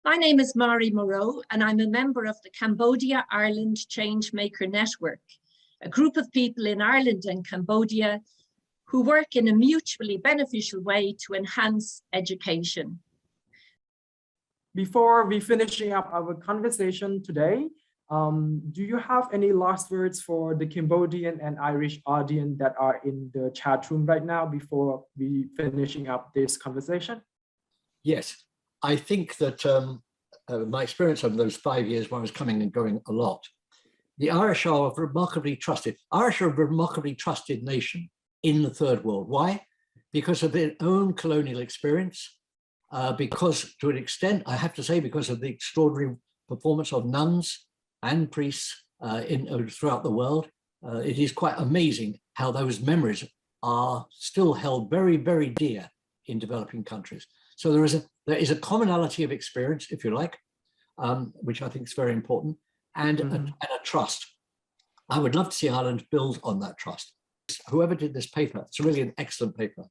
My name is Moreau, and I'm a member of the Cambodia Ireland Changemaker Network, a group of people in Ireland and Cambodia who work in a mutually beneficial way to enhance education. Before we finishing up our conversation today, do you have any last words for the Cambodian and Irish audience that are in the chat room right now before we finishing up this conversation? Yes, I think that my experience over those 5 years when I was coming and going a lot, the Irish are remarkably trusted. Irish are a remarkably trusted nation in the Third World. Why? Because of their own colonial experience, because to an extent, I have to say, because of the extraordinary performance of nuns and priests throughout the world. It is quite amazing how those memories are still held very, very dear in developing countries. So there is a commonality of experience, if you like, which I think is very important, and a trust. I would love to see Ireland build on that trust. Whoever did this paper, it's really an excellent paper.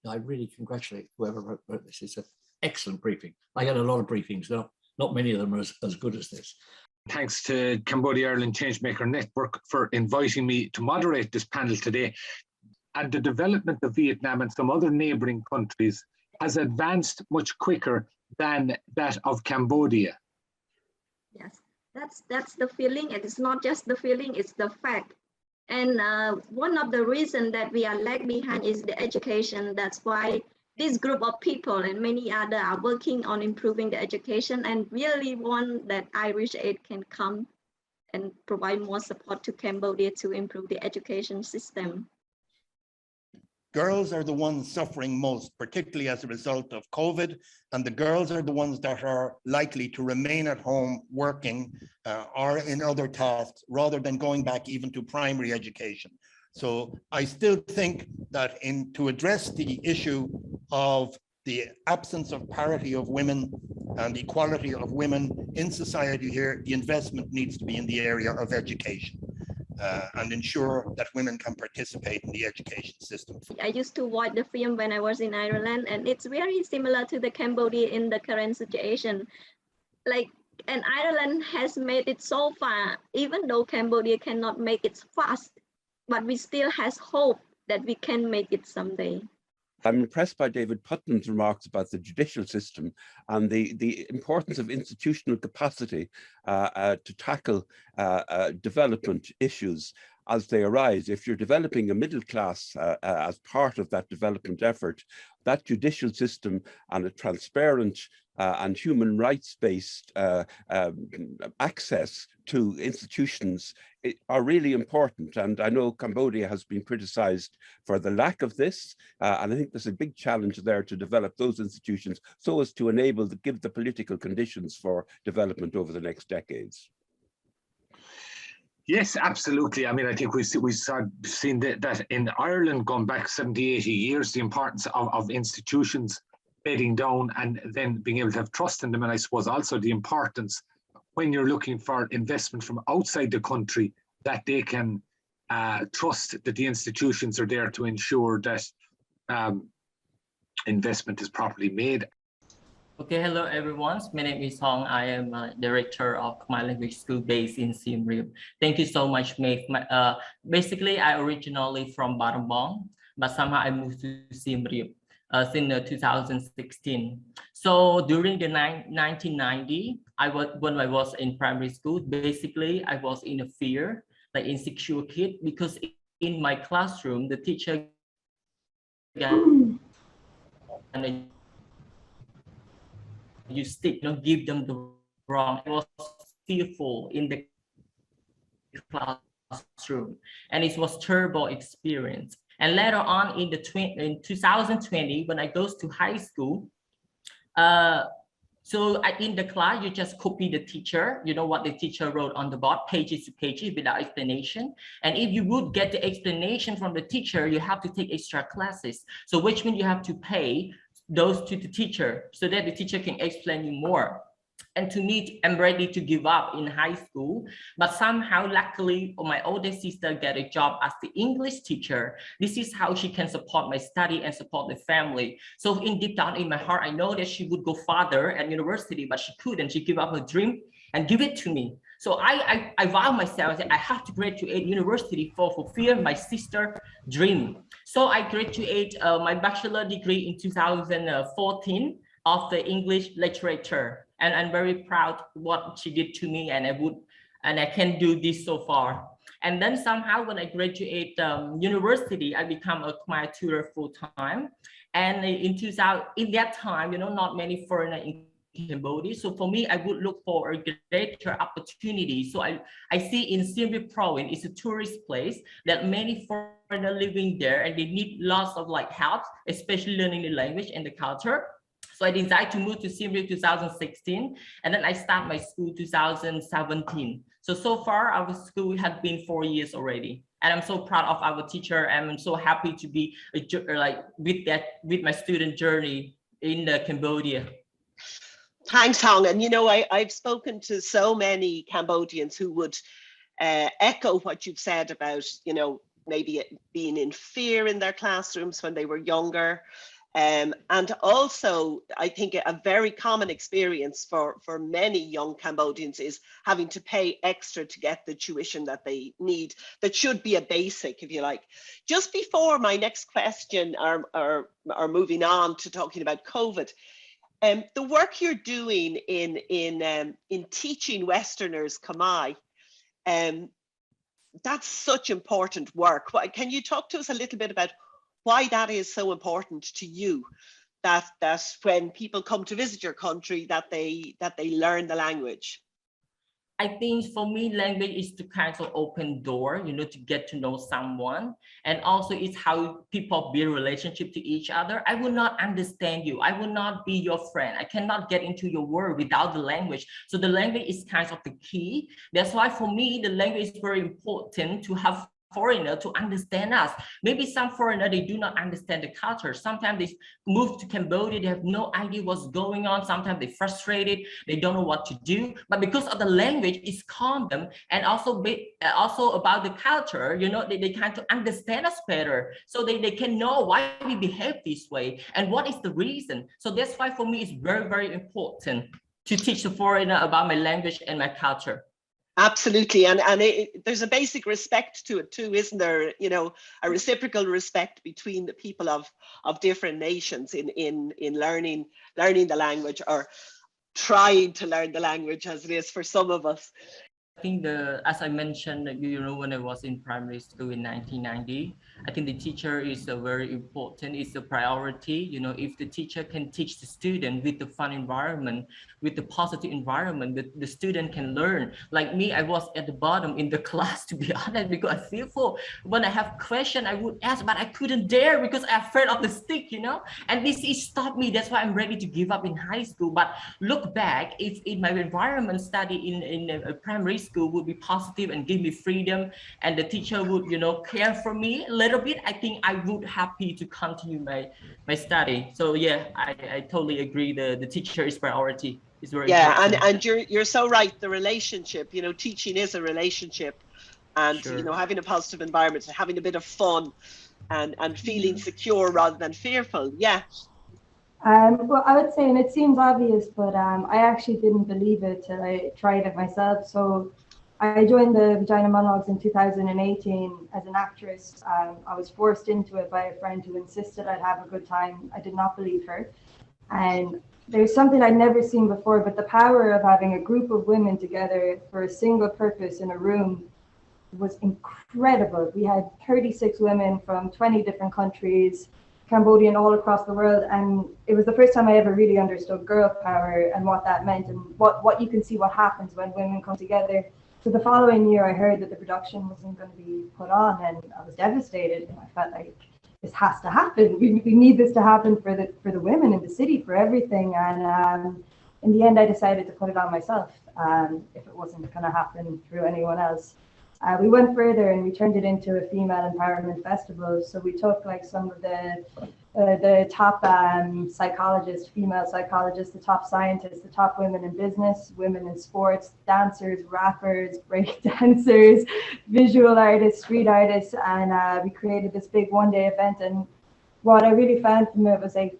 I really congratulate whoever wrote this. It's an excellent briefing. I get a lot of briefings, not many of them are as good as this. Thanks to Cambodia Ireland Changemaker Network for inviting me to moderate this panel today. And the development of Vietnam and some other neighbouring countries has advanced much quicker than that of Cambodia. Yes, that's the feeling, and it's not just the feeling, it's the fact. And one of the reasons that we are lag behind is the education. That's why this group of people and many other are working on improving the education and really want that Irish Aid can come and provide more support to Cambodia to improve the education system. Girls are the ones suffering most, particularly as a result of COVID, and the girls are the ones that are likely to remain at home working or in other tasks rather than going back even to primary education. So I still think that to address the issue of the absence of parity of women and equality of women in society here, the investment needs to be in the area of education. And ensure that women can participate in the education system. I used to watch the film when I was in Ireland, and it's very similar to the Cambodia in the current situation. And Ireland has made it so far, even though Cambodia cannot make it fast, but we still has hope that we can make it someday. I'm impressed by David Puttnam's remarks about the judicial system and the importance of institutional capacity to tackle development issues as they arise. If you're developing a middle class as part of that development effort, that judicial system and a transparent and human rights-based access to institutions are really important. And I know Cambodia has been criticized for the lack of this. And I think there's a big challenge there to develop those institutions so as to give the political conditions for development over the next decades. Yes, absolutely. I mean, I think we've seen that in Ireland going back 70, 80 years, the importance of institutions bedding down and then being able to have trust in them. And I suppose also the importance when you're looking for investment from outside the country, that they can trust that the institutions are there to ensure that investment is properly made. Okay, hello everyone. My name is Seng. I am a director of Khmer Language School based in Siem Reap. Thank you so much, Maeve. Basically, I originally from Battambang, but somehow I moved to Siem Reap since 2016. So during the 1990, when I was in primary school, basically I was in a fear, like insecure kid, because in my classroom, the teacher you stick, give them the wrong. I was fearful in the classroom, and it was terrible experience. And later on in 2020, when I goes to high school, in the class, you just copy the teacher, what the teacher wrote on the board, pages to pages without explanation. And if you would get the explanation from the teacher, you have to take extra classes. So which means you have to pay those to the teacher so that the teacher can explain you more. And to me, I'm ready to give up in high school, but somehow, luckily, my older sister got a job as the English teacher. This is how she can support my study and support the family. So in deep down in my heart, I know that she would go further at university, but she couldn't. She gave up her dream and give it to me. So I vow myself that I have to graduate university for fulfill my sister's dream. So I graduate my bachelor degree in 2014 of the English literature. And I'm very proud what she did to me, and I can do this so far. And then somehow when I graduate university, I become a Khmer tutor full time. And in that time, not many foreigners in Cambodia. So for me, I would look for a greater opportunity. So I see in Siem Reap province, it's a tourist place that many foreigners living there, and they need lots of help, especially learning the language and the culture. So I decided to move to Siem Reap 2016, and then I start my school 2017. So far our school has been 4 years already. And I'm so proud of our teacher, and I'm so happy to be with my student journey in Cambodia. Thanks, Hong. And I've spoken to so many Cambodians who would echo what you've said about, maybe being in fear in their classrooms when they were younger. And also, I think a very common experience for many young Cambodians is having to pay extra to get the tuition that they need. That should be a basic, if you like. Just before my next question, or moving on to talking about COVID, the work you're doing in teaching Westerners Khmer, that's such important work. Can you talk to us a little bit about why that is so important to you, that when people come to visit your country, that they learn the language? I think for me, language is the kind of open door, to get to know someone. And also it's how people build relationship to each other. I will not understand you. I will not be your friend. I cannot get into your world without the language. So the language is kind of the key. That's why for me, the language is very important to have foreigner to understand us. Maybe some foreigner, they do not understand the culture. Sometimes they move to Cambodia, they have no idea what's going on. Sometimes they're frustrated, they don't know what to do. But because of the language, it's calm them. And also about the culture, they kind of understand us better. So they can know why we behave this way and what is the reason. So that's why for me, it's very, very important to teach the foreigner about my language and my culture. Absolutely, and there's a basic respect to it too, isn't there? A reciprocal respect between the people of different nations in learning the language, or trying to learn the language, as it is for some of us. I think as I mentioned, when I was in primary school in 1990, I think the teacher is very important. It's a priority. If the teacher can teach the student with the fun environment, with the positive environment, the student can learn. Like me, I was at the bottom in the class, to be honest, because I feel when I have question, I would ask, but I couldn't dare because I'm afraid of the stick, and this is stopped me. That's why I'm ready to give up in high school. But look back, if in my environment study in a primary school would be positive and give me freedom, and the teacher would care for me a little bit, I think I would happy to continue my study. So yeah, I totally agree, the teacher is priority. It's very important. and you're so right. The relationship, teaching is a relationship, and Sure. Having a positive environment and having a bit of fun and feeling secure rather than fearful. Well, I would say, and it seems obvious, but I actually didn't believe it till I tried it myself. So I joined the Vaginal Monlogues in 2018 as an actress. I was forced into it by a friend who insisted I'd have a good time. I did not believe her. And there's something I'd never seen before, but the power of having a group of women together for a single purpose in a room was incredible. We had 36 women from 20 different countries, Cambodian, all across the world, and it was the first time I ever really understood girl power and what that meant, and what you can see what happens when women come together. So the following year I heard that the production wasn't going to be put on, and I was devastated, and I felt like this has to happen. We need this to happen for the women in the city, for everything. And in the end I decided to put it on myself, if it wasn't going to happen through anyone else. We went further and we turned it into a female empowerment festival. So we took some of the the top psychologists, female psychologists, the top scientists, the top women in business, women in sports, dancers, rappers, break dancers, visual artists, street artists, and we created this big one-day event. And what I really found from it was like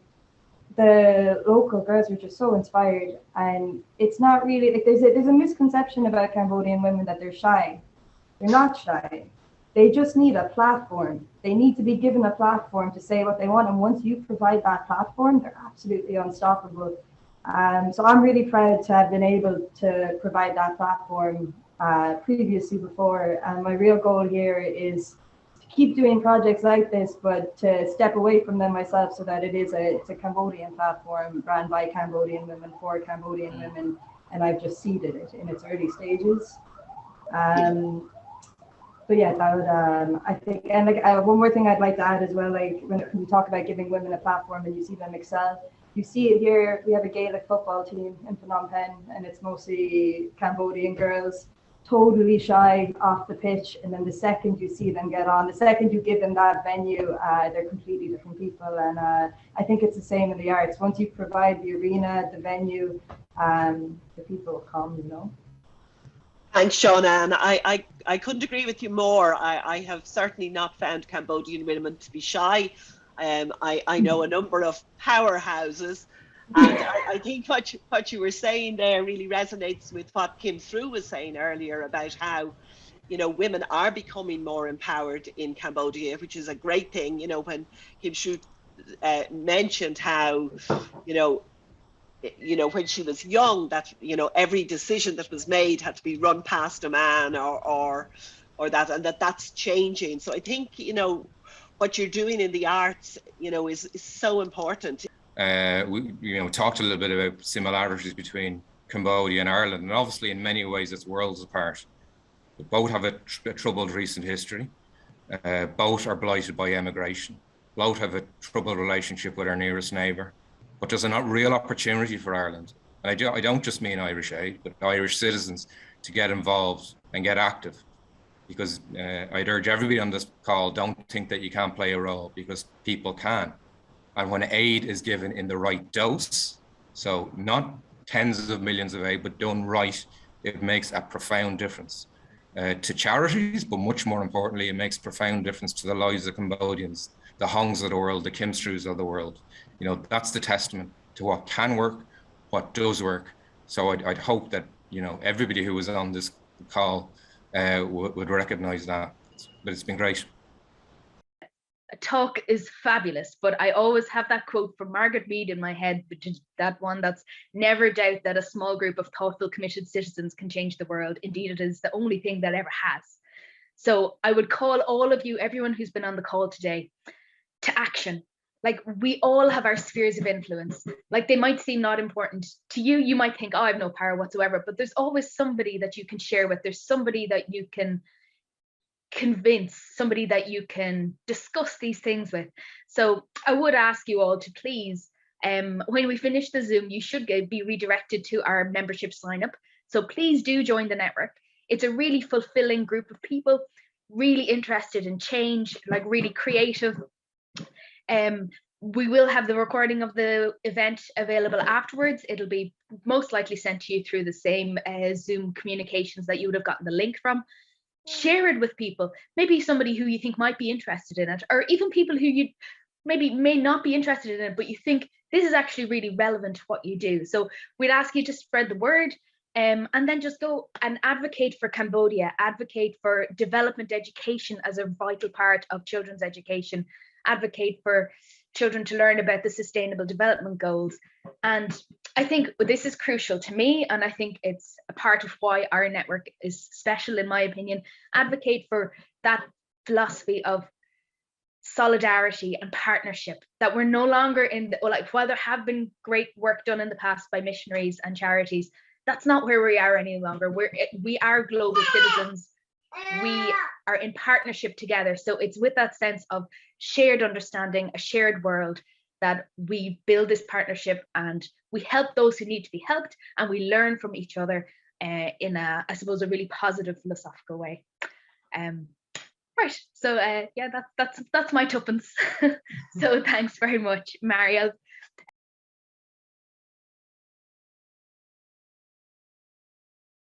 the local girls were just so inspired, and it's not really like there's a misconception about Cambodian women that they're shy. They're not shy. They just need a platform. They need to be given a platform to say what they want. And once you provide that platform, they're absolutely unstoppable. So I'm really proud to have been able to provide that platform previously before. And my real goal here is to keep doing projects like this, but to step away from them myself so that it's a Cambodian platform ran by Cambodian women for Cambodian women. And I've just seeded it in its early stages. But yeah, that would, I think, and like one more thing I'd like to add as well, like when we talk about giving women a platform and you see them excel, you see it here. We have a Gaelic football team in Phnom Penh, and it's mostly Cambodian girls, totally shy off the pitch. And then the second you see them get on, the second you give them that venue, they're completely different people. And I think it's the same in the arts. Once you provide the arena, the venue, the people will come, you know. Thanks, Shauna. And I couldn't agree with you more. I have certainly not found Cambodian women to be shy. I know a number of powerhouses. And I think what you were saying there really resonates with what Kimsru was saying earlier about how, you know, women are becoming more empowered in Cambodia, which is a great thing. You know, when Kimsru mentioned how, you know, when she was young, that, you know, every decision that was made had to be run past a man or that, and that's changing. So I think, you know, what you're doing in the arts, you know, is so important. We talked a little bit about similarities between Cambodia and Ireland, and obviously in many ways it's worlds apart. But both have a troubled recent history. Both are blighted by emigration. Both have a troubled relationship with our nearest neighbour. But there's a real opportunity for Ireland. And I don't just mean Irish aid, but Irish citizens to get involved and get active. Because I'd urge everybody on this call, don't think that you can't play a role, because people can. And when aid is given in the right dose, so not tens of millions of aid, but done right, it makes a profound difference to charities, but much more importantly, it makes profound difference to the lives of Cambodians, the Hongs of the world, the Kimsrus of the world. You know, that's the testament to what can work, what does work. So I'd hope that, you know, everybody who was on this call would recognize that. But it's been great. Talk is fabulous, but I always have that quote from Margaret Mead in my head, which is that one that's never doubt that a small group of thoughtful, committed citizens can change the world. Indeed, it is the only thing that ever has. So I would call all of you, everyone who's been on the call today, to action. Like, we all have our spheres of influence. Like, they might seem not important to you. You might think, oh, I have no power whatsoever, but there's always somebody that you can share with. There's somebody that you can convince, somebody that you can discuss these things with. So I would ask you all to please, when we finish the Zoom, you should be redirected to our membership sign up. So please do join the network. It's a really fulfilling group of people, really interested in change, like really creative. We will have the recording of the event available afterwards. It'll be most likely sent to you through the same Zoom communications that you would have gotten the link from. Share it with people, maybe somebody who you think might be interested in it, or even people who you maybe may not be interested in it, but you think this is actually really relevant to what you do. So we'd ask you to spread the word, and then just go and advocate for Cambodia, advocate for development education as a vital part of children's education, advocate for children to learn about the Sustainable Development Goals. And I think this is crucial to me, and I think it's a part of why our network is special, in my opinion. Advocate for that philosophy of solidarity and partnership, that we're no longer in the, like, while there have been great work done in the past by missionaries and charities, that's not where we are any longer. We are global citizens. We are in partnership together. So it's with that sense of shared understanding, a shared world, that we build this partnership and we help those who need to be helped, and we learn from each other in a, I suppose, a really positive philosophical way. Right, right. So yeah, that's my tuppence. So thanks very much, Mary. I'll